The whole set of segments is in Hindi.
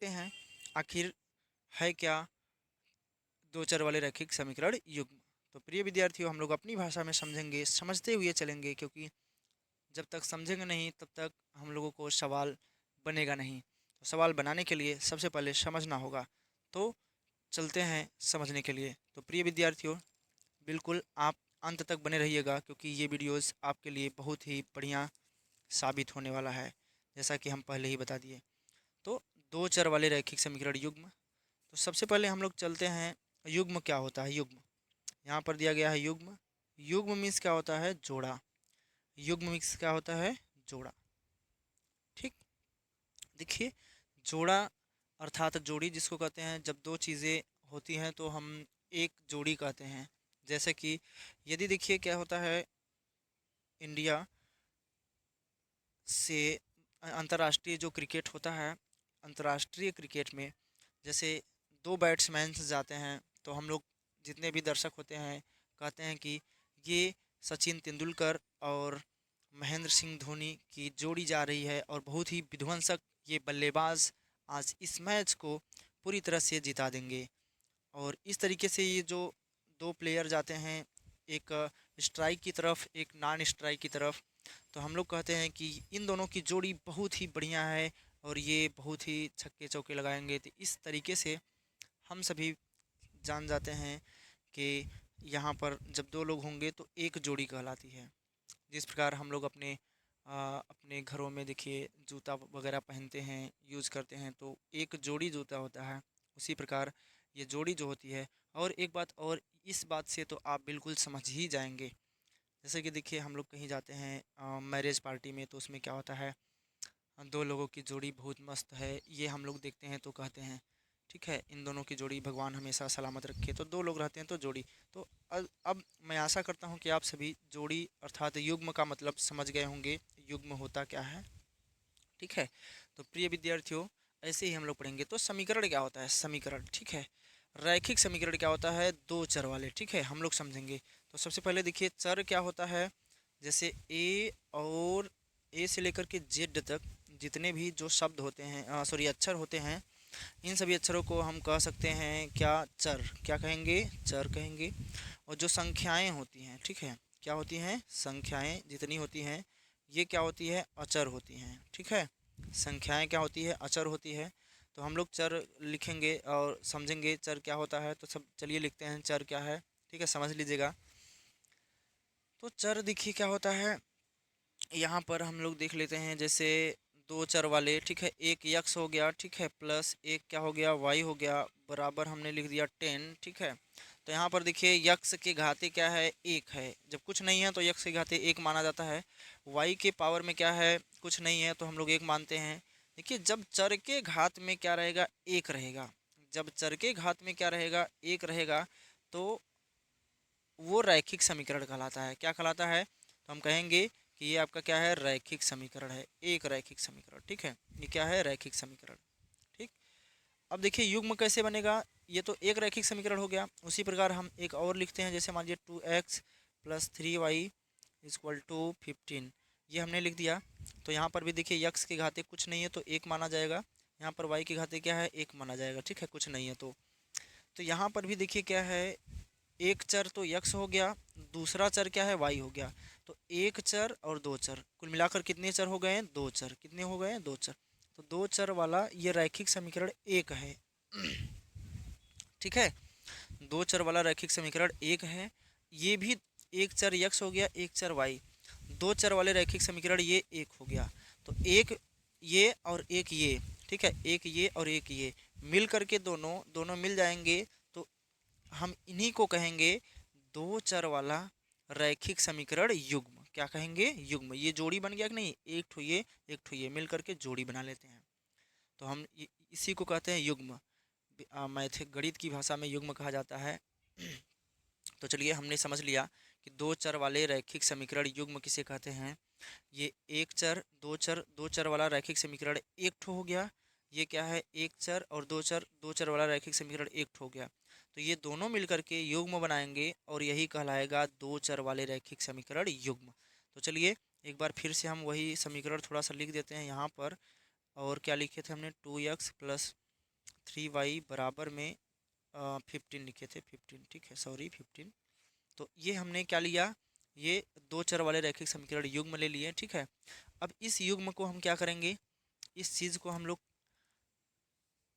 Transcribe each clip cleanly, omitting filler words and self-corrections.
देखते हैं आखिर है क्या दो चर वाले रैखिक समीकरण युग्म। तो प्रिय विद्यार्थियों, हम लोग अपनी भाषा में समझेंगे, समझते हुए चलेंगे, क्योंकि जब तक समझेंगे नहीं तब तक हम लोगों को सवाल बनेगा नहीं। तो सवाल बनाने के लिए सबसे पहले समझना होगा। तो चलते हैं समझने के लिए। तो प्रिय विद्यार्थियों, बिल्कुल आप अंत तक बने रहिएगा, क्योंकि ये वीडियोस आपके लिए बहुत ही बढ़िया साबित होने वाला है, जैसा कि हम पहले ही बता दिए। तो दो चर वाले रैखिक समीकरण युग्म। तो सबसे पहले हम लोग चलते हैं, युग्म क्या होता है। युग्म यहाँ पर दिया गया है। युग्म युग्म मीन्स क्या होता है, जोड़ा। युग्म मीन्स क्या होता है, जोड़ा। ठीक, देखिए, जोड़ा अर्थात जोड़ी जिसको कहते हैं, जब दो चीज़ें होती हैं तो हम एक जोड़ी कहते हैं। जैसे कि यदि देखिए क्या होता है, इंडिया से अंतर्राष्ट्रीय जो क्रिकेट होता है, अंतर्राष्ट्रीय क्रिकेट में जैसे दो बैट्समैन जाते हैं, तो हम लोग जितने भी दर्शक होते हैं कहते हैं कि ये सचिन तेंदुलकर और महेंद्र सिंह धोनी की जोड़ी जा रही है और बहुत ही विध्वंसक ये बल्लेबाज आज इस मैच को पूरी तरह से जिता देंगे। और इस तरीके से ये जो दो प्लेयर जाते हैं, एक स्ट्राइक की तरफ, एक नॉन स्ट्राइक की तरफ, तो हम लोग कहते हैं कि इन दोनों की जोड़ी बहुत ही बढ़िया है और ये बहुत ही छक्के चौके लगाएंगे। तो इस तरीके से हम सभी जान जाते हैं कि यहाँ पर जब दो लोग होंगे तो एक जोड़ी कहलाती है। जिस प्रकार हम लोग अपने घरों में देखिए जूता वगैरह पहनते हैं, यूज़ करते हैं, तो एक जोड़ी जूता होता है। उसी प्रकार ये जोड़ी जो होती है। और एक बात और, इस बात से तो आप बिल्कुल समझ ही जाएंगे। जैसे कि देखिए हम लोग कहीं जाते हैं मैरिज पार्टी में, तो उसमें क्या होता है, दो लोगों की जोड़ी बहुत मस्त है, ये हम लोग देखते हैं तो कहते हैं ठीक है, इन दोनों की जोड़ी भगवान हमेशा सलामत रखे। तो दो लोग रहते हैं तो जोड़ी। तो अब मैं आशा करता हूँ कि आप सभी जोड़ी अर्थात युग्म का मतलब समझ गए होंगे, युग्म होता क्या है। ठीक है, तो प्रिय विद्यार्थियों, ऐसे ही हम लोग पढ़ेंगे। तो समीकरण क्या होता है, समीकरण, ठीक है। रैखिक समीकरण क्या होता है, दो चर वाले, ठीक है, हम लोग समझेंगे। तो सबसे पहले देखिए चर क्या होता है। जैसे ए और ए से लेकर के जेड तक जितने भी जो शब्द होते हैं, सॉरी अक्षर होते हैं, इन सभी अक्षरों को हम कह सकते हैं क्या, चर। क्या कहेंगे, चर कहेंगे। और जो संख्याएं होती हैं, ठीक है, क्या होती हैं, संख्याएं जितनी होती हैं ये क्या होती है, अचर होती हैं। ठीक है, संख्याएं क्या होती है, अचर होती है। तो हम लोग चर लिखेंगे और समझेंगे चर क्या होता है। तो सब चलिए लिखते हैं चर क्या है, ठीक है, समझ लीजिएगा। तो चर देखिए क्या होता है, यहाँ पर हम लोग देख लेते हैं। जैसे दो चर वाले, ठीक है, एक यक्स हो गया, ठीक है, प्लस एक क्या हो गया, वाई हो गया, बराबर हमने लिख दिया 10, ठीक है। तो यहाँ पर देखिए यक्स के घाते क्या है, एक है। जब कुछ नहीं है तो यक्स के घाते एक माना जाता है। वाई के पावर में क्या है, कुछ नहीं है, तो हम लोग एक मानते हैं। देखिए जब चर के घात में क्या रहेगा, एक रहेगा। जब चर के घात में क्या रहेगा, एक रहेगा, तो वो रैखिक समीकरण कहलाता है। क्या कहलाता है, तो हम कहेंगे कि ये आपका क्या है, रैखिक समीकरण है, एक रैखिक समीकरण। ठीक है, ये क्या है, रैखिक समीकरण। ठीक, अब देखिए युग्म कैसे बनेगा। ये तो एक रैखिक समीकरण हो गया। उसी प्रकार हम एक और लिखते हैं। जैसे मान लीजिए 2x plus 3y equal to 15, ये हमने लिख दिया। तो यहाँ पर भी देखिए यक्स के घाते कुछ नहीं है तो एक माना जाएगा। यहाँ पर y के घाते क्या है, एक माना जाएगा। ठीक है, कुछ नहीं है तो यहाँ पर भी देखिए क्या है, एक चर तो यक्स हो गया, दूसरा चर क्या है, वाई हो गया। तो एक चर और दो चर, कुल मिलाकर कितने चर हो गए हैं, दो चर। कितने हो गए हैं, दो चर। तो दो चर वाला ये रैखिक समीकरण एक है। ठीक है, दो चर वाला रैखिक समीकरण एक है। ये भी एक चर यक्स हो गया, एक चर वाई, दो चर वाले रैखिक समीकरण ये एक हो गया। तो एक ये और एक ये, ठीक है, एक ये और एक ये मिल करके दोनों दोनों मिल जाएंगे। तो हम इन्हीं को कहेंगे दो चर वाला रैखिक समीकरण युग्म। क्या कहेंगे, युग्म। ये जोड़ी बन गया कि नहीं, एक ठो ये एक ठो ये मिल करके जोड़ी बना लेते हैं। तो हम इसी को कहते हैं युग्म। मैथ गणित की भाषा में युग्म कहा जाता है। तो चलिए हमने समझ लिया कि दो चर वाले रैखिक समीकरण युग्म किसे कहते हैं। ये एक चर दो चर वाला रैखिक समीकरण एक ठो हो गया। ये क्या है, एक चर और दो चर वाला रैखिक समीकरण एक ठो हो गया। तो ये दोनों मिलकर के युग्म बनाएंगे और यही कहलाएगा दो चर वाले रैखिक समीकरण युग्म। तो चलिए एक बार फिर से हम वही समीकरण थोड़ा सा लिख देते हैं यहाँ पर। और क्या लिखे थे हमने, 2x प्लस 3y बराबर में 15 लिखे थे, 15 ठीक है, सॉरी 15। तो ये हमने क्या लिया, ये दो चर वाले रैखिक समीकरण युग्म ले लिए, ठीक है। अब इस युग्म को हम क्या करेंगे, इस चीज़ को हम लोग,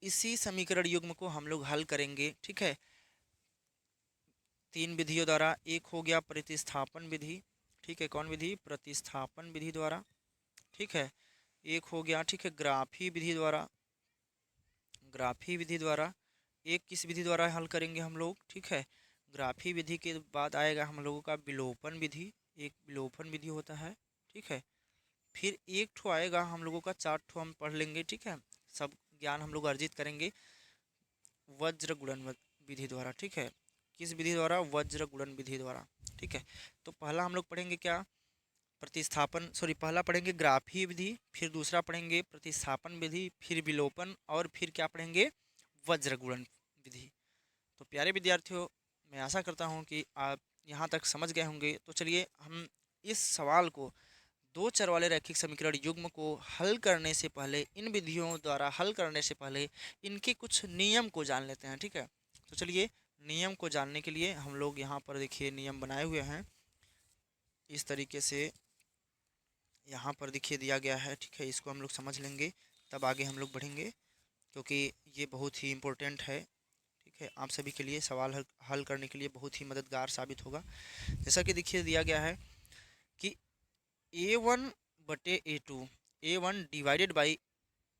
इसी समीकरण युग्म को हम लोग हल करेंगे, ठीक है, तीन विधियों द्वारा। एक हो गया प्रतिस्थापन विधि, ठीक है, कौन विधि, प्रतिस्थापन विधि द्वारा, ठीक है। एक हो गया, ठीक है, ग्राफी विधि द्वारा, ग्राफी विधि द्वारा। एक किस विधि द्वारा हल करेंगे हम लोग, ठीक है, ग्राफी विधि के बाद आएगा हम लोगों का विलोपन विधि, एक विलोपन विधि होता है, ठीक है। फिर एक ठो आएगा हम लोगों का, चार ठो हम पढ़ लेंगे, ठीक है, सब ज्ञान हम लोग अर्जित करेंगे वज्र गुणन विधि द्वारा, ठीक है। किस विधि द्वारा, वज्र गुणन विधि द्वारा, ठीक है। तो पहला हम लोग पढ़ेंगे क्या, प्रतिस्थापन, सॉरी, पहला पढ़ेंगे ग्राफी विधि, फिर दूसरा पढ़ेंगे प्रतिस्थापन विधि, फिर विलोपन, और फिर क्या पढ़ेंगे, वज्र गुणन विधि। तो प्यारे विद्यार्थियों, मैं आशा करता हूँ कि आप यहाँ तक समझ गए होंगे। तो चलिए हम इस सवाल को, दो चर वाले रैखिक समीकरण युग्म को हल करने से पहले, इन विधियों द्वारा हल करने से पहले इनके कुछ नियम को जान लेते हैं, ठीक है। तो चलिए नियम को जानने के लिए हम लोग यहाँ पर देखिए नियम बनाए हुए हैं, इस तरीके से यहाँ पर देखिए दिया गया है, ठीक है। इसको हम लोग समझ लेंगे, तब आगे हम लोग बढ़ेंगे, क्योंकि ये बहुत ही इम्पोर्टेंट है, ठीक है। आप सभी के लिए सवाल हल करने के लिए बहुत ही मददगार साबित होगा। जैसा कि देखिए दिया गया है कि A1 बटे A2, A1 divided by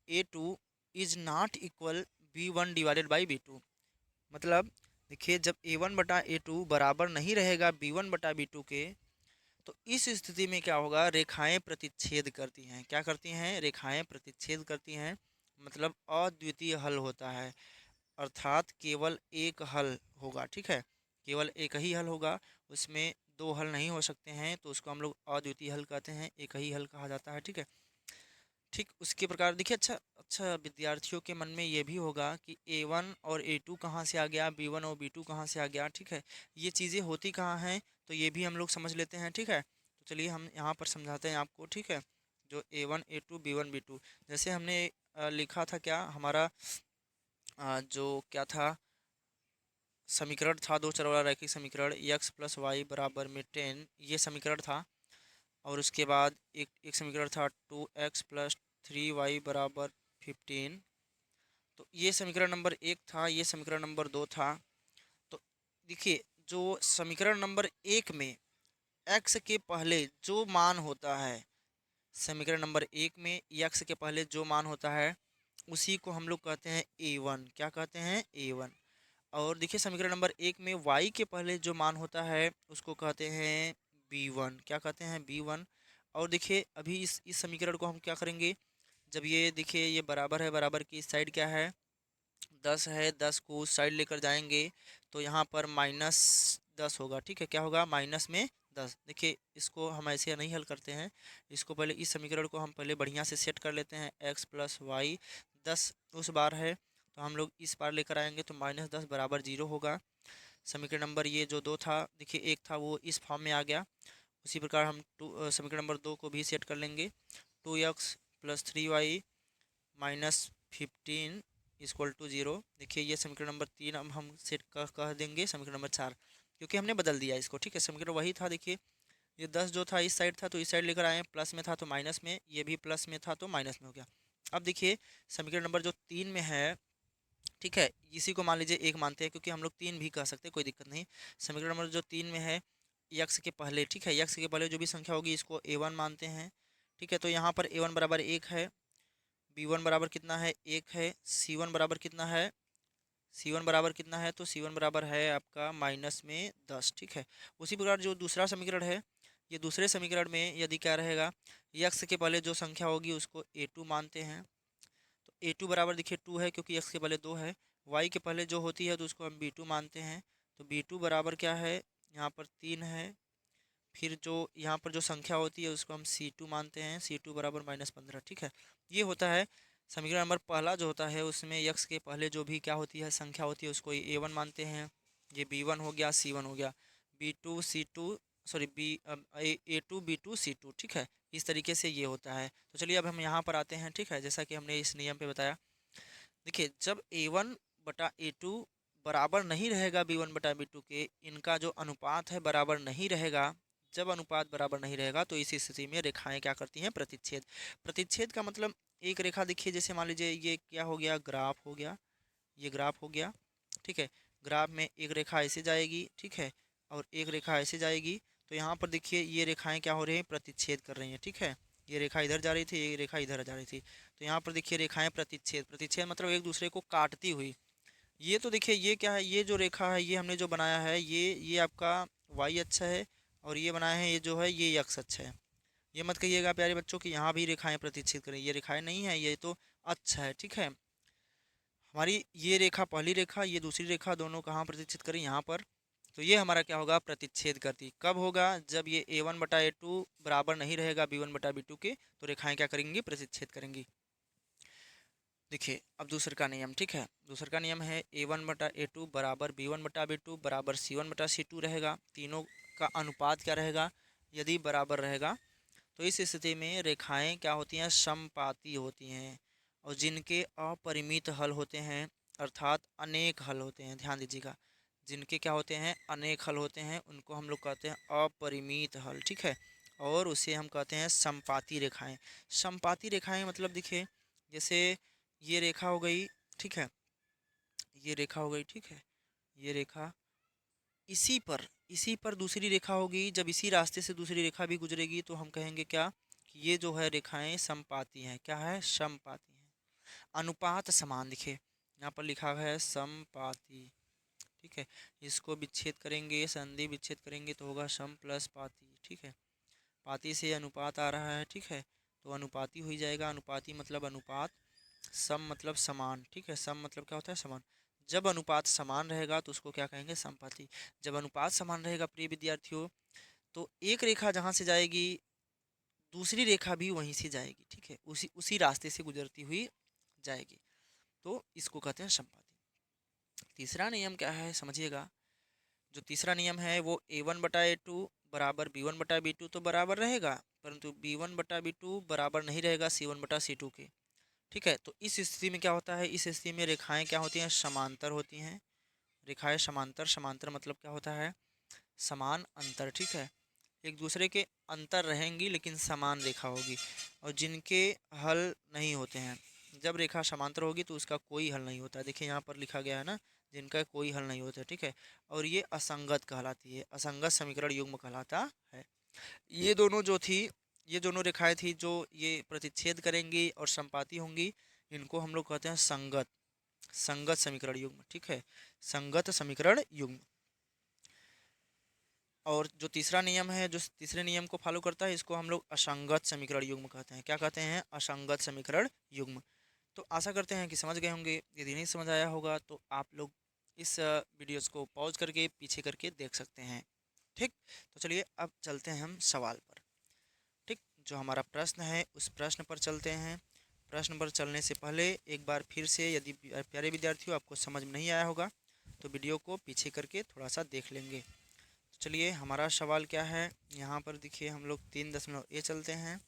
A2 is not equal B1 divided by B2। मतलब देखिए, जब A1 बटा A2 बराबर नहीं रहेगा B1 बटा B2 के, तो इस स्थिति में क्या होगा, रेखाएं प्रतिच्छेद करती हैं। क्या करती हैं, रेखाएं प्रतिच्छेद करती हैं, मतलब अद्वितीय हल होता है, अर्थात केवल एक हल होगा, ठीक है, केवल एक ही हल होगा, उसमें दो हल नहीं हो सकते हैं, तो उसको हम लोग अद्वितीय हल कहते हैं, एक ही हल कहा जाता है, ठीक है। ठीक उसके प्रकार देखिए, अच्छा अच्छा, विद्यार्थियों के मन में ये भी होगा कि A1 और A2 कहाँ से आ गया, B1 और B2 कहाँ से आ गया, ठीक है, ये चीज़ें होती कहाँ हैं, तो ये भी हम लोग समझ लेते हैं, ठीक है। तो चलिए हम यहाँ पर समझाते हैं आपको, ठीक है। जो A1 A2 B1 B2, जैसे हमने लिखा था क्या, हमारा जो क्या था, समीकरण था दो चर वाला रैखिक समीकरण, x प्लस वाई बराबर में 10, ये समीकरण था। और उसके बाद एक समीकरण था 2x प्लस 3y बराबर 15। तो ये समीकरण नंबर एक था, ये समीकरण नंबर दो था। तो देखिए, जो समीकरण नंबर एक में x के पहले जो मान होता है, समीकरण नंबर एक में x के पहले जो मान होता है, उसी को हम लोग कहते हैं A1। क्या कहते हैं, A1। और देखिए समीकरण नंबर एक में y के पहले जो मान होता है, उसको कहते हैं B1। क्या कहते हैं, B1। और देखिए अभी इस समीकरण को हम क्या करेंगे, जब ये देखिए ये बराबर है, बराबर की इस साइड क्या है, 10 है, 10 को उस साइड लेकर जाएंगे तो यहाँ पर -10 होगा, ठीक है। क्या होगा, -10। देखिए इसको हम ऐसे नहीं हल करते हैं, इसको पहले, इस समीकरण को हम पहले बढ़िया से सेट कर लेते हैं, x प्लस वाई 10 उस बार है, तो हम लोग इस बार लेकर आएंगे तो -10 बराबर 0 होगा। समीकरण नंबर ये जो दो था, देखिए एक था वो इस फॉर्म में आ गया। उसी प्रकार हम समीकरण नंबर दो को भी सेट कर लेंगे, 2x plus 3y -15 equal to 0। देखिए ये समीकरण नंबर तीन अब हम सेट कह देंगे समीकरण नंबर चार, क्योंकि हमने बदल दिया इसको, ठीक है। समीकरण वही था, देखिए ये 10 जो था इस साइड था तो इस साइड लेकर आए, प्लस में था तो माइनस में, ये भी प्लस में था तो माइनस में हो गया। अब देखिए समीकरण नंबर जो तीन में है, ठीक है, इसी को मान लीजिए एक मानते हैं, क्योंकि हम लोग तीन भी कह सकते हैं, कोई दिक्कत नहीं। समीकरण नंबर जो तीन में है, यक्स के पहले, ठीक है, यक्स के पहले जो भी संख्या होगी इसको A1 मानते हैं, ठीक है। तो यहाँ पर A1 बराबर एक है, B1 बराबर कितना है, एक है, C1 बराबर कितना है, C1 बराबर कितना है, तो C1 बराबर है आपका -10, ठीक है। उसी प्रकार जो दूसरा समीकरण है, ये दूसरे समीकरण में यदि क्या रहेगा, यक्स के पहले जो संख्या होगी उसको A2 मानते हैं, तो A2 बराबर देखिए 2 है, क्योंकि x के पहले 2 है। y के पहले जो होती है तो उसको हम B2 मानते हैं, तो B2 बराबर क्या है, यहाँ पर 3 है। फिर जो यहाँ पर जो संख्या होती है उसको हम C2 मानते हैं, C2 बराबर -15, ठीक है। ये होता है समीकरण नंबर पहला जो होता है, उसमें x के पहले जो भी क्या होती है, संख्या होती है, उसको A1 मानते हैं। ये B1 हो गया, C1 हो गया, B2 C2, sorry A2 B2 C2, ठीक है। इस तरीके से ये होता है। तो चलिए अब हम यहाँ पर आते हैं, ठीक है, जैसा कि हमने इस नियम पे बताया। देखिए जब A1/A2 बराबर नहीं रहेगा B1/B2 के, इनका जो अनुपात है बराबर नहीं रहेगा, जब अनुपात बराबर नहीं रहेगा तो इस स्थिति में रेखाएं क्या करती हैं, प्रतिच्छेद। प्रतिच्छेद का मतलब एक रेखा देखिए, जैसे मान लीजिए ये क्या हो गया, ग्राफ हो गया, ये ग्राफ हो गया, ठीक है। ग्राफ में एक रेखा ऐसे जाएगी, ठीक है, और एक रेखा ऐसे जाएगी। तो यहाँ पर देखिए ये रेखाएं क्या हो रही हैं, प्रतिच्छेद कर रही हैं, ठीक है। ये रेखा इधर जा रही थी, ये रेखा इधर जा रही थी, तो यहाँ पर देखिए रेखाएं प्रतिच्छेद, प्रतिच्छेद मतलब एक दूसरे को काटती हुई। ये तो देखिए ये क्या है, ये जो रेखा है ये हमने जो बनाया है, ये आपका वाई अक्ष है, और ये बनाया है ये जो है ये एक्स अक्ष है। ये मत कहिएगा प्यारे बच्चों कि यहाँ भी रेखाएं प्रतिच्छेद करें, ये रेखाएं नहीं है, ये तो अक्ष है, ठीक है। हमारी ये रेखा पहली रेखा, ये दूसरी रेखा, दोनों कहाँ प्रतिच्छेद करें, यहाँ पर। तो ये हमारा क्या होगा, प्रतिच्छेद करती। कब होगा, जब ये A1/A2 बराबर नहीं रहेगा B1/B2 के, तो रेखाएं क्या करेंगी, प्रतिच्छेद करेंगी। देखिए अब दूसरे का नियम, ठीक है। दूसरे का नियम है A1/A2 बराबर B1/B2 बराबर C1/C2 रहेगा। तीनों का अनुपात क्या रहेगा, यदि बराबर रहेगा तो इस स्थिति में रेखाएं क्या होती हैं, समपाती होती हैं। और जिनके अपरिमित हल होते हैं, अर्थात अनेक हल होते हैं, ध्यान दीजिएगा, जिनके क्या होते हैं, अनेक हल होते हैं, उनको हम लोग कहते हैं अपरिमित हल, ठीक है। और उसे हम कहते हैं समपाती रेखाएं। समपाती रेखाएं मतलब देखिए, जैसे ये रेखा हो गई, ठीक है, ये रेखा हो गई, ठीक है, ये रेखा, इसी पर दूसरी रेखा होगी, जब इसी रास्ते से दूसरी रेखा भी गुजरेगी तो हम कहेंगे क्या, कि ये जो है रेखाएं समपाती हैं। क्या है, समपाती हैं। अनुपात समान, देखिए यहाँ पर लिखा है समपाती, ठीक है। इसको विच्छेद करेंगे, संधि विच्छेद करेंगे तो होगा सम प्लस पाती, ठीक है। पाती से अनुपात आ रहा है, ठीक है, तो अनुपाती हो ही जाएगा। अनुपाती मतलब अनुपात, सम मतलब समान, ठीक है। सम मतलब क्या होता है, समान। जब अनुपात समान रहेगा तो उसको क्या कहेंगे, समपाती। जब अनुपात समान रहेगा प्रिय विद्यार्थियों, तो एक रेखा जहाँ से जाएगी दूसरी रेखा भी वहीं से जाएगी, ठीक है, उसी उसी रास्ते से गुजरती हुई जाएगी, तो इसको कहते हैं समपाती। तीसरा नियम क्या है समझिएगा, जो तीसरा नियम है वो A1/A2 बराबर B1/B2 तो बराबर रहेगा, परंतु B1/B2 बराबर नहीं रहेगा C1/C2 के, ठीक है। तो इस स्थिति में क्या होता है, इस स्थिति में रेखाएं क्या होती हैं, समांतर होती हैं। रेखाएं समांतर, समांतर मतलब क्या होता है, समान अंतर, ठीक है। एक दूसरे के अंतर रहेंगी लेकिन समान रेखा होगी, और जिनके हल नहीं होते हैं। जब रेखा समांतर होगी तो उसका कोई हल नहीं होता, देखिए यहाँ पर लिखा गया है ना, जिनका कोई हल नहीं होता, ठीक है। और ये असंगत कहलाती है, असंगत समीकरण युग्म कहलाता है। ये दोनों जो थी, ये दोनों रेखाएं थी जो ये प्रतिच्छेद करेंगी और संपाती होंगी, इनको हम लोग कहते हैं संगत, संगत समीकरण युग्म, ठीक है, संगत समीकरण युग्म। और जो तीसरा नियम है, जो तीसरे नियम को फॉलो करता है, इसको हम लोग असंगत समीकरण युग्म कहते हैं। क्या कहते हैं, असंगत समीकरण युग्म। तो आशा करते हैं कि समझ गए होंगे। यदि नहीं समझ आया होगा तो आप लोग इस वीडियोस को पॉज करके पीछे करके देख सकते हैं, ठीक। तो चलिए अब चलते हैं हम सवाल पर, ठीक। जो हमारा प्रश्न है उस प्रश्न पर चलते हैं। प्रश्न पर चलने से पहले एक बार फिर से, यदि प्यारे विद्यार्थियों आपको समझ में नहीं आया होगा तो वीडियो को पीछे करके थोड़ा सा देख लेंगे। तो चलिए हमारा सवाल क्या है, यहाँ पर देखिए हम लोग 3.A चलते हैं।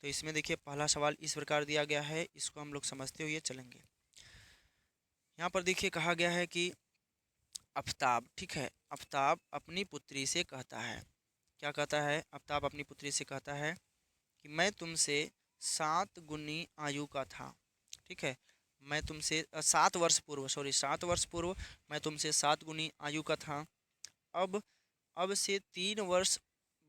तो इसमें देखिए पहला सवाल इस प्रकार दिया गया है, इसको हम लोग समझते हुए चलेंगे। यहाँ पर देखिए कहा गया है कि आफताब, ठीक है, आफताब अपनी पुत्री से कहता है, क्या कहता है, आफताब अपनी पुत्री से कहता है कि मैं तुमसे 7 गुनी आयु का था, ठीक है। मैं तुमसे 7 वर्ष पूर्व, सॉरी 7 वर्ष पूर्व मैं तुमसे 7 गुनी आयु का था। अब अब से 3 वर्ष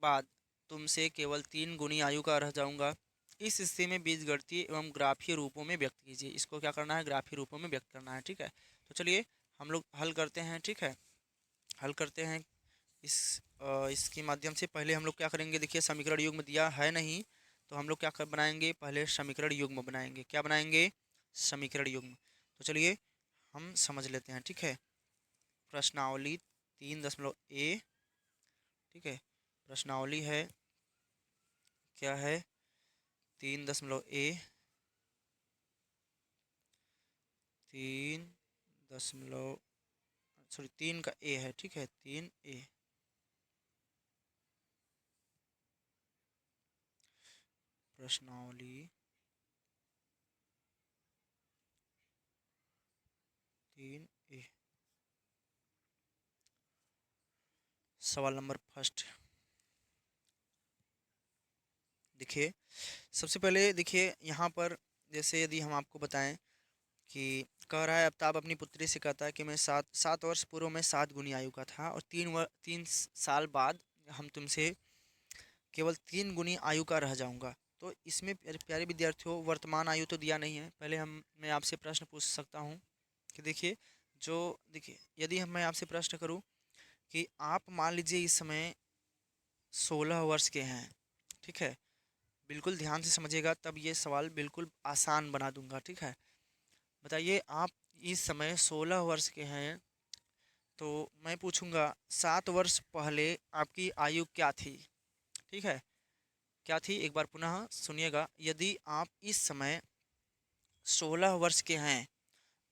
बाद तुमसे केवल 3 गुनी आयु का रह जाऊंगा। इस स्थिति में बीजगणितीय एवं ग्राफीय रूपों में व्यक्त कीजिए। इसको क्या करना है, ग्राफीय रूपों में व्यक्त करना है, ठीक है। तो चलिए हम लोग हल करते हैं, ठीक है, हल करते हैं। इसके माध्यम से पहले हम लोग क्या करेंगे, देखिए समीकरण युग्म दिया है नहीं, तो हम लोग क्या बनाएंगे, पहले समीकरण युग्म बनाएंगे। क्या बनाएंगे, समीकरण युग्म। तो चलिए हम समझ लेते हैं, ठीक है। प्रश्नावली 3.A, ठीक है, प्रश्नावली है, क्या है, 3.A, 3 सॉरी 3 का A है, ठीक है, 3A। प्रश्नावली 3A। सवाल नंबर फर्स्ट, देखिए सबसे पहले देखिए यहाँ पर, जैसे यदि हम आपको बताएं कि कह रहा है आफ्ताब अपनी पुत्री से कहता है कि मैं 7 वर्ष पूर्व में 7 गुनी आयु का था और 3 साल बाद हम तुमसे केवल 3 गुनी आयु का रह जाऊंगा। तो इसमें प्यारे प्यारे विद्यार्थियों, वर्तमान आयु तो दिया नहीं है। पहले मैं आपसे प्रश्न पूछ सकता हूँ कि देखिए, जो देखिए यदि मैं आपसे प्रश्न करूँ कि आप मान लीजिए इस समय 16 वर्ष के हैं, ठीक है, बिल्कुल ध्यान से समझिएगा, तब ये सवाल बिल्कुल आसान बना दूंगा, ठीक है। बताइए, आप इस समय 16 वर्ष के हैं, तो मैं पूछूंगा 7 वर्ष पहले आपकी आयु क्या थी, ठीक है। क्या थी, एक बार पुनः सुनिएगा। यदि आप इस समय 16 वर्ष के हैं,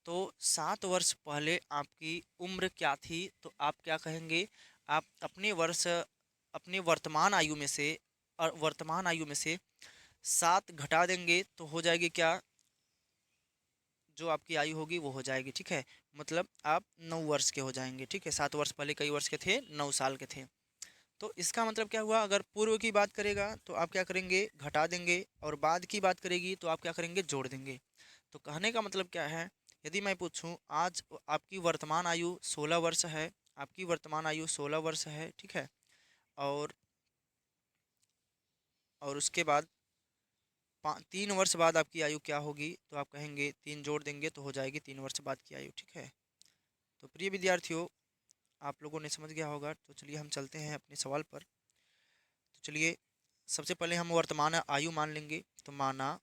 तो 7 वर्ष पहले आपकी उम्र क्या थी, तो आप क्या कहेंगे? आप अपने वर्तमान आयु में से, और वर्तमान आयु में से 7 घटा देंगे तो हो जाएगी क्या, जो आपकी आयु होगी वो हो जाएगी, ठीक है। मतलब आप 9 वर्ष के हो जाएंगे, ठीक है। 7 वर्ष पहले कई वर्ष के थे? 9 साल के थे। तो इसका मतलब क्या हुआ, अगर पूर्व की बात करेगा तो आप क्या करेंगे, घटा देंगे, और बाद की बात करेगी तो आप क्या करेंगे, जोड़ देंगे। तो कहने का मतलब क्या है, यदि मैं पूछूं आज आपकी वर्तमान आयु 16 वर्ष है, आपकी वर्तमान आयु 16 वर्ष है, ठीक है। और उसके बाद 3 वर्ष बाद आपकी आयु क्या होगी, तो आप कहेंगे 3 जोड़ देंगे तो हो जाएगी 3 वर्ष बाद की आयु, ठीक है। तो प्रिय विद्यार्थियों, आप लोगों ने समझ गया होगा। तो चलिए हम चलते हैं अपने सवाल पर। तो चलिए, सबसे पहले हम वर्तमान आयु मान लेंगे। तो माना,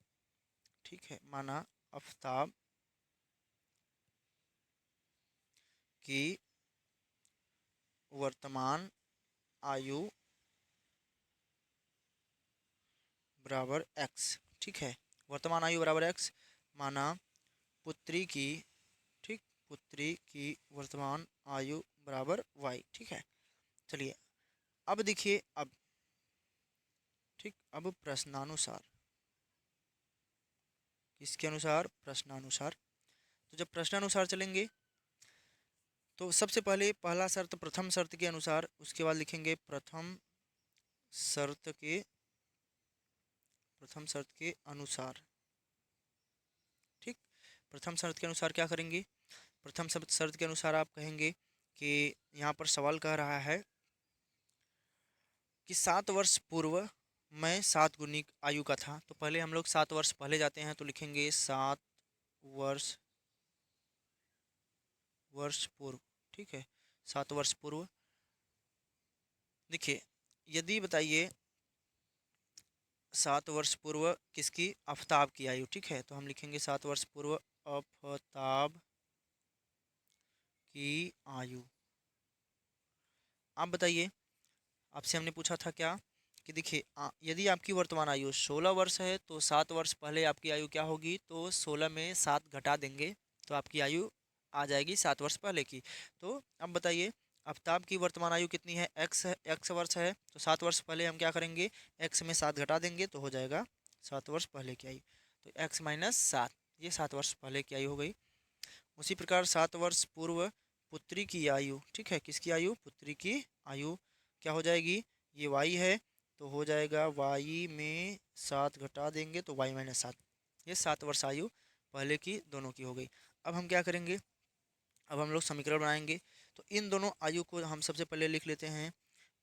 ठीक है, माना आफ्ताब की वर्तमान आयु बराबर x, ठीक है। वर्तमान आयु बराबर x, माना पुत्री की, ठीक, पुत्री की वर्तमान आयु बराबर y, ठीक है। चलिए, अब देखिए, अब ठीक, अब प्रश्नानुसार, किसके अनुसार, प्रश्नानुसार। तो जब प्रश्नानुसार चलेंगे तो सबसे पहले पहला शर्त प्रथम शर्त के अनुसार, उसके बाद लिखेंगे शर्त के प्रथम शर्त के अनुसार, ठीक। प्रथम शर्त के अनुसार क्या करेंगे, प्रथम शर्त के अनुसार आप कहेंगे कि यहाँ पर सवाल कह रहा है कि 7 वर्ष पूर्व मैं 7 गुनी आयु का था। तो पहले हम लोग 7 वर्ष पहले जाते हैं, तो लिखेंगे 7 वर्ष पूर्व, ठीक है। 7 वर्ष पूर्व, देखिए यदि बताइए 7 वर्ष पूर्व किसकी, आफ्ताब की आयु, ठीक है। तो हम लिखेंगे 7 वर्ष पूर्व आफ्ताब की आयु। आप बताइए, आपसे हमने पूछा था क्या कि देखिए, यदि आपकी वर्तमान आयु 16 वर्ष है, तो 7 वर्ष पहले आपकी आयु क्या होगी, तो 16 में 7 घटा देंगे तो आपकी आयु आ जाएगी 7 वर्ष पहले की। तो अब बताइए, आफ्ताब की वर्तमान आयु कितनी है, एक्स वर्ष है, तो 7 वर्ष पहले हम क्या करेंगे, एक्स में 7 घटा देंगे तो हो जाएगा 7 वर्ष पहले की आयु। तो x - 7, ये 7 वर्ष पहले की आयु हो गई। उसी प्रकार 7 वर्ष पूर्व पुत्री की आयु, ठीक है, किसकी आयु, पुत्री की आयु क्या हो जाएगी, ये y है, तो हो जाएगा y में 7 घटा देंगे तो y - 7, ये 7 वर्ष आयु पहले की दोनों की हो गई। अब हम क्या करेंगे, अब हम लोग समीकरण बनाएंगे। तो इन दोनों आयु को हम सबसे पहले लिख लेते हैं,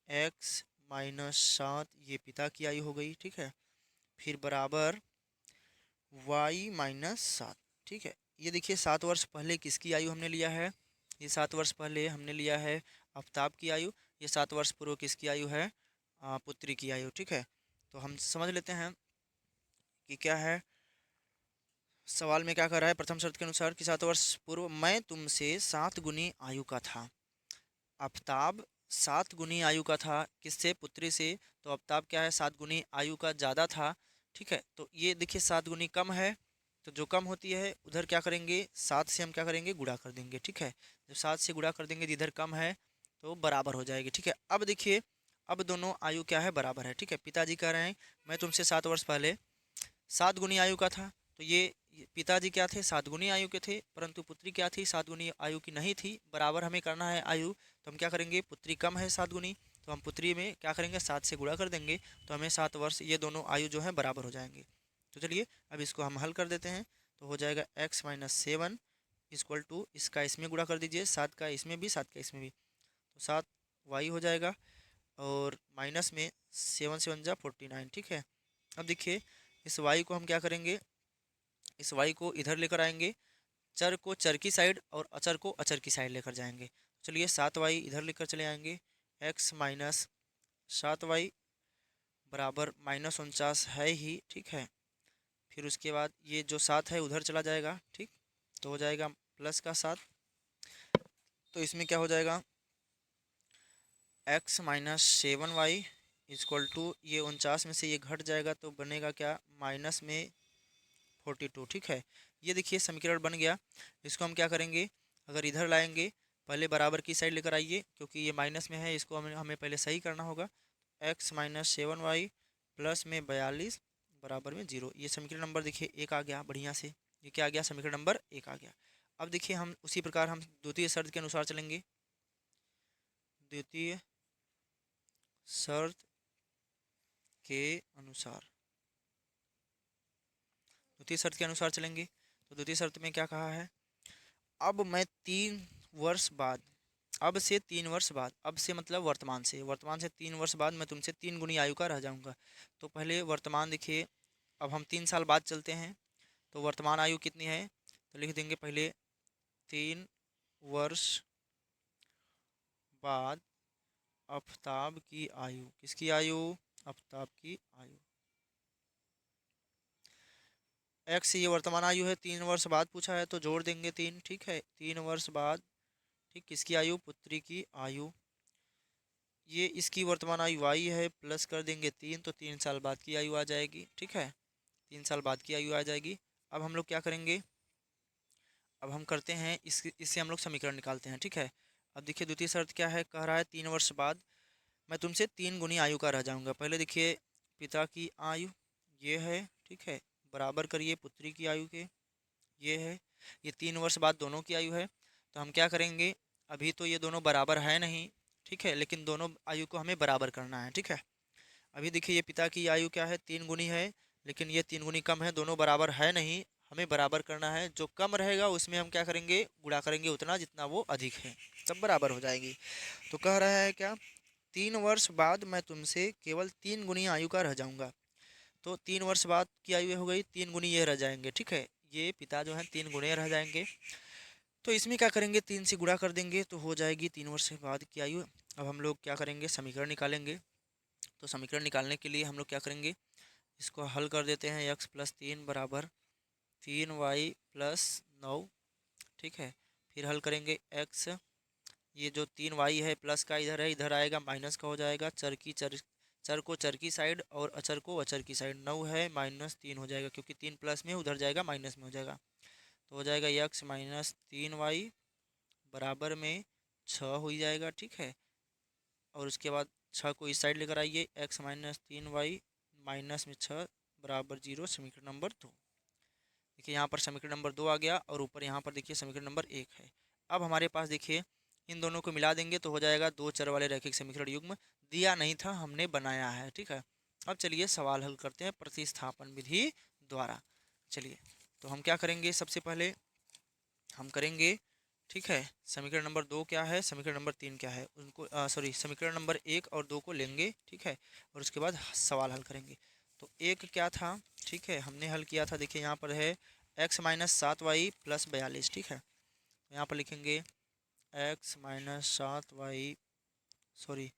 x - 7 ये पिता की आयु हो गई, ठीक है, फिर बराबर y - 7, ठीक है। ये देखिए 7 वर्ष पहले किसकी आयु हमने लिया है, ये 7 वर्ष पहले हमने लिया है आफ्ताब की आयु। ये 7 वर्ष पूर्व किसकी आयु है, पुत्री की आयु, ठीक है। तो हम समझ लेते हैं कि क्या है, सवाल में क्या कर रहा है, प्रथम शर्त के अनुसार कि 7 वर्ष पूर्व मैं तुमसे 7 गुनी आयु का था। आफ्ताब 7 गुनी आयु का था, किससे, पुत्री से। तो आफ्ताब क्या है, 7 गुनी आयु का ज़्यादा था, ठीक है। तो ये देखिए 7 गुनी कम है, तो जो कम होती है उधर क्या करेंगे, 7 से हम क्या करेंगे, गुणा कर देंगे, ठीक है। जब 7 से गुणा कर देंगे तो इधर कम है तो बराबर हो जाएगी, ठीक है। अब देखिए, अब दोनों आयु क्या है, बराबर है, ठीक है। पिताजी कह रहे हैं मैं तुमसे 7 वर्ष पहले 7 गुनी आयु का था, तो ये पिताजी क्या थे, 7 गुनी आयु के थे, परंतु पुत्री क्या थी, 7 गुनी आयु की नहीं थी। बराबर हमें करना है आयु, तो हम क्या करेंगे, पुत्री कम है 7 गुनी, तो हम पुत्री में क्या करेंगे, 7 से गुणा कर देंगे, तो हमें 7 वर्ष ये दोनों आयु जो है बराबर हो जाएंगे। तो चलिए अब इसको हम हल कर देते हैं। तो हो जाएगा x-7 इक्वल टू, इसका इसमें गुणा कर दीजिए, 7 का इसमें भी, 7 का इसमें भी, तो 7y हो जाएगा, और माइनस में 7 7 जा 49। ठीक है, अब देखिए इस y को हम क्या करेंगे, इस y को इधर लेकर आएंगे, चर को चर की साइड और अचर को अचर की साइड लेकर जाएंगे। चलिए 7y इधर लेकर चले आएंगे, x माइनस 7y बराबर -49 है ही। ठीक है, फिर उसके बाद ये जो 7 है उधर चला जाएगा। ठीक, तो हो जाएगा प्लस का 7, तो इसमें क्या हो जाएगा, x-7y इक्वल टू, ये 49 में से ये घट जाएगा तो बनेगा क्या, माइनस में 42। ठीक है, ये देखिए समीकरण बन गया। इसको हम क्या करेंगे, अगर इधर लाएंगे, पहले बराबर की साइड लेकर आइए, क्योंकि ये माइनस में है, इसको हमें पहले सही करना होगा। x-7y प्लस में 42 बराबर में 0। ये समीकरण नंबर देखिए 1 आ गया बढ़िया से, ये क्या आ गया, समीकरण नंबर 1 आ गया। अब देखिए हम उसी प्रकार हम द्वितीय शर्त के अनुसार चलेंगे, द्वितीय शर्त के अनुसार, द्वितीय शर्त के अनुसार चलेंगे। तो द्वितीय शर्त में क्या कहा है, अब मैं 3 वर्ष बाद, अब से 3 वर्ष बाद, अब से मतलब वर्तमान से, वर्तमान से 3 वर्ष बाद मैं तुमसे 3 गुनी आयु का रह जाऊंगा। तो पहले वर्तमान देखिए, अब हम 3 साल बाद चलते हैं, तो वर्तमान आयु कितनी है, तो लिख देंगे पहले 3 वर्ष बाद आफताब की आयु, किसकी आयु, आफताब की आयु। एक्स ये वर्तमान आयु है, 3 वर्ष बाद पूछा है तो जोड़ देंगे 3। ठीक है, 3 वर्ष बाद, ठीक, किसकी आयु, पुत्री की आयु। ये इसकी वर्तमान आयु वाई है, प्लस कर देंगे 3, तो 3 साल बाद की आयु आ जाएगी। ठीक है, 3 साल बाद की आयु आ जाएगी। अब हम लोग क्या करेंगे, अब हम करते हैं इससे हम लोग समीकरण निकालते हैं। ठीक है, अब देखिए द्वितीय शर्त क्या है, कह रहा है 3 वर्ष बाद मैं तुमसे 3 गुनी आयु का रह जाऊंगा। पहले देखिए पिता की आयु ये है, ठीक है, बराबर करिए पुत्री की आयु के, ये है, ये 3 वर्ष बाद दोनों की आयु है। तो हम क्या करेंगे, अभी तो ये दोनों बराबर है नहीं, ठीक है, लेकिन दोनों आयु को हमें बराबर करना है। ठीक है, अभी देखिए ये पिता की आयु क्या है, 3 गुनी है, लेकिन ये 3 गुनी कम है, दोनों बराबर है नहीं, हमें बराबर करना है। जो कम रहेगा उसमें हम क्या करेंगे, गुणा करेंगे उतना जितना वो अधिक है, तब बराबर हो जाएगी। तो कह रहा है क्या, 3 वर्ष बाद मैं तुमसे केवल 3 गुनी आयु का रह जाऊंगा। तो 3 वर्ष बाद की आयु हो गई, 3 गुनी ये रह जाएंगे। ठीक है, ये पिता जो है 3 गुने रह जाएंगे। तो इसमें क्या करेंगे, 3 से गुणा कर देंगे तो हो जाएगी 3 वर्ष बाद की आयु। अब हम लोग क्या करेंगे, समीकरण निकालेंगे। तो समीकरण निकालने के लिए हम लोग क्या करेंगे, इसको हल कर देते हैं। x+3 बराबर 3y+9। ठीक है, फिर हल करेंगे x, ये जो 3y है प्लस का इधर है, इधर आएगा माइनस का हो जाएगा, चर को चर की साइड और अचर को अचर की साइड, 9 है -3 हो जाएगा, क्योंकि 3 प्लस में उधर जाएगा माइनस में हो जाएगा। तो हो जाएगा x-3y बराबर में 6 हो जाएगा। ठीक है, और उसके बाद 6 को इस साइड लेकर आइए, x-3y माइनस में 6 बराबर 0, समीकरण नंबर 2। देखिए यहाँ पर समीकरण नंबर 2 आ गया, और ऊपर यहाँ पर देखिए समीकरण नंबर 1 है। अब हमारे पास देखिए इन दोनों को मिला देंगे तो हो जाएगा 2 चर वाले रैखिक समीकरण युग्म। दिया नहीं था, हमने बनाया है। ठीक है, अब चलिए सवाल हल करते हैं प्रतिस्थापन विधि द्वारा। चलिए, तो हम क्या करेंगे, सबसे पहले हम करेंगे, ठीक है, समीकरण नंबर 2 क्या है, समीकरण नंबर 3 क्या है, उनको सॉरी समीकरण नंबर 1 और 2 को लेंगे। ठीक है, और उसके बाद सवाल हल करेंगे। तो एक क्या था, ठीक है, हमने हल किया था, देखिए यहाँ पर है x-7y + 42। ठीक है, तो यहाँ पर लिखेंगे x-7y सॉरी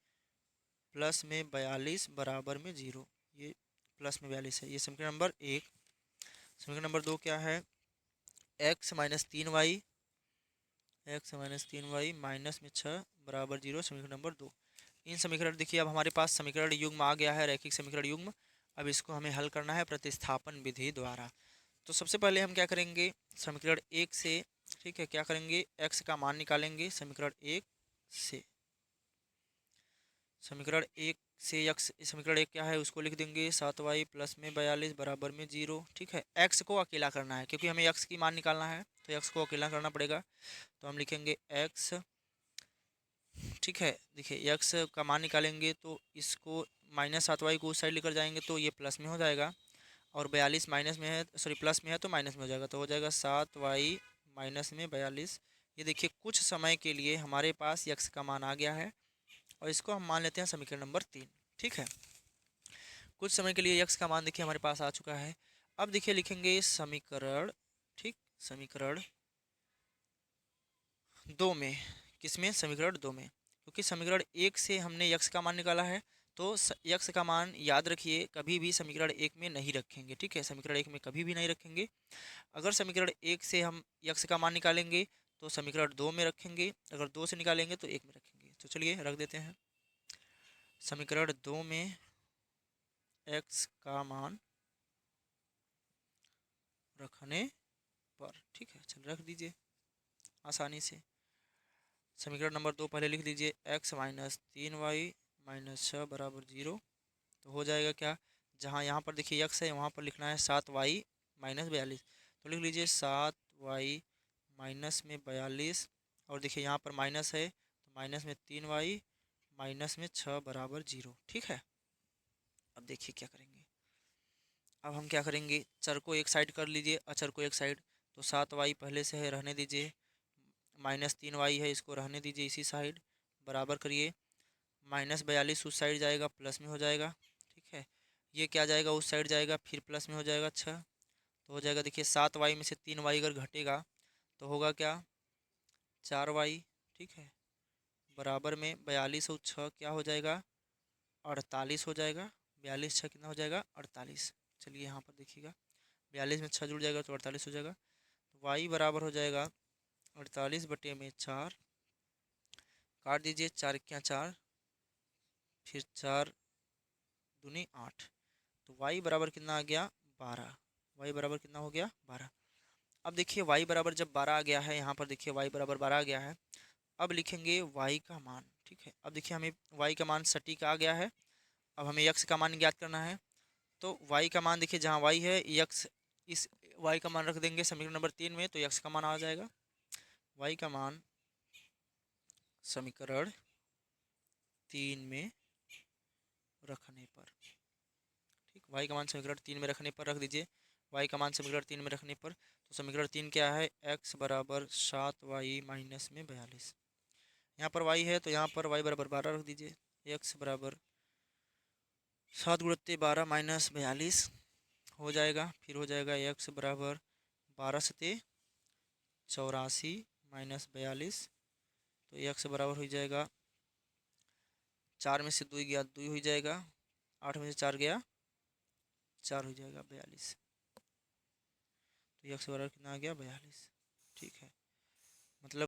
प्लस में 42 बराबर में 0, ये प्लस में 42 है, ये समीकरण नंबर 1। समीकरण नंबर 2 क्या है, x-3y माइनस में 6 बराबर 0, समीकरण नंबर 2। इन समीकरण देखिए अब हमारे पास समीकरण युग्म आ गया है, रैखिक समीकरण युग्म। अब इसको हमें हल करना है प्रतिस्थापन विधि द्वारा। तो सबसे पहले हम क्या करेंगे, समीकरण 1 से, ठीक है, क्या करेंगे, x का मान निकालेंगे समीकरण 1 से। समीकरण एक से यक्स, समीकरण एक क्या है उसको लिख देंगे 7y प्लस में 42 बराबर में 0। ठीक है, एक्स को अकेला करना है क्योंकि हमें एक्स की मान निकालना है, तो एक्स को अकेला करना पड़ेगा। तो हम लिखेंगे एक्स, ठीक है। देखिए एक्स का मान निकालेंगे तो इसको -7y को उस साइड लेकर जाएंगे तो ये प्लस में हो जाएगा, और 42 माइनस में है, सॉरी प्लस में है तो माइनस में हो जाएगा, तो हो जाएगा 7y माइनस में 42। ये देखिए कुछ समय के लिए हमारे पास यक्स का मान आ गया है, और इसको हम मान लेते हैं समीकरण नंबर 3। ठीक है, कुछ समय के लिए यक्स का मान देखिए हमारे पास आ चुका है। अब देखिए लिखेंगे समीकरण, ठीक, समीकरण 2 में, किसमें, समीकरण 2 में, क्योंकि समीकरण एक से हमने यक्स का मान निकाला है, तो यक्स का मान याद रखिए कभी भी समीकरण एक में नहीं रखेंगे। ठीक है, समीकरण एक में कभी भी नहीं रखेंगे। अगर समीकरण एक से हम यक्स का मान निकालेंगे तो समीकरण 2 में रखेंगे, अगर 2 से निकालेंगे तो एक में रखेंगे। तो चलिए रख देते हैं समीकरण 2 में एक्स का मान रखने पर। ठीक है, चल रख दीजिए आसानी से। समीकरण नंबर 2 पहले लिख दीजिए एक्स माइनस 3y माइनस 6 बराबर 0। तो हो जाएगा क्या, जहाँ यहाँ पर देखिए यक्स है वहाँ पर लिखना है 7y माइनस 42, तो लिख लीजिए 7y माइनस में 42, और देखिए यहाँ पर माइनस है तो माइनस में 3y माइनस में 6 बराबर 0। ठीक है, अब देखिए क्या करेंगे। अब हम क्या करेंगे, चर को एक साइड कर लीजिए, अचर को एक साइड। तो 7y पहले से है रहने दीजिए, -3y है इसको रहने दीजिए इसी साइड, बराबर करिए, -42 उस साइड जाएगा प्लस में हो जाएगा। ठीक है, ये क्या जाएगा उस साइड जाएगा फिर प्लस में हो जाएगा 6, तो हो जाएगा देखिए 7y में से 3y अगर घटेगा तो होगा क्या, 4y। ठीक है, बराबर में 42 और 6 क्या हो जाएगा, 48 हो जाएगा। 42 6 कितना हो जाएगा, 48। चलिए यहाँ पर देखिएगा 42 में 6 जुड़ जाएगा तो 48 हो जाएगा। y बराबर हो जाएगा 48 बटे में 4, काट दीजिए, 4 क्या 4, फिर 4 दूनी 8, तो y बराबर कितना आ गया, 12। y बराबर कितना हो गया, 12। अब देखिए y बराबर जब 12 आ गया है, यहाँ पर देखिए y बराबर 12 आ गया है, अब लिखेंगे y का मान। ठीक है, अब देखिए हमें y का मान सटीक आ गया है। अब हमें x का मान ज्ञात करना है, तो y का मान देखिए जहाँ y है x, इस y का मान रख देंगे समीकरण नंबर 3 में, तो x का मान आ जाएगा, y का मान समीकरण 3 में रखने पर। ठीक, y का मान समीकरण 3 में रखने पर रख दीजिए, y का मान समीकरण 3 में रखने पर, तो समीकरण 3 क्या है, x बराबर 7y माइनस में 42। यहाँ पर y है तो यहाँ पर y बराबर 12 रख दीजिए, x बराबर 7 गुणित 12 माइनस 42 हो जाएगा, फिर हो जाएगा x बराबर 12 सते 84 माइनस 42, तो x बराबर हो जाएगा 4 में से 2 गया 2 हो जाएगा, 8 में से 4 गया 4 हो जाएगा 42, तो x बराबर कितना आ गया, 42। ठीक है, मतलब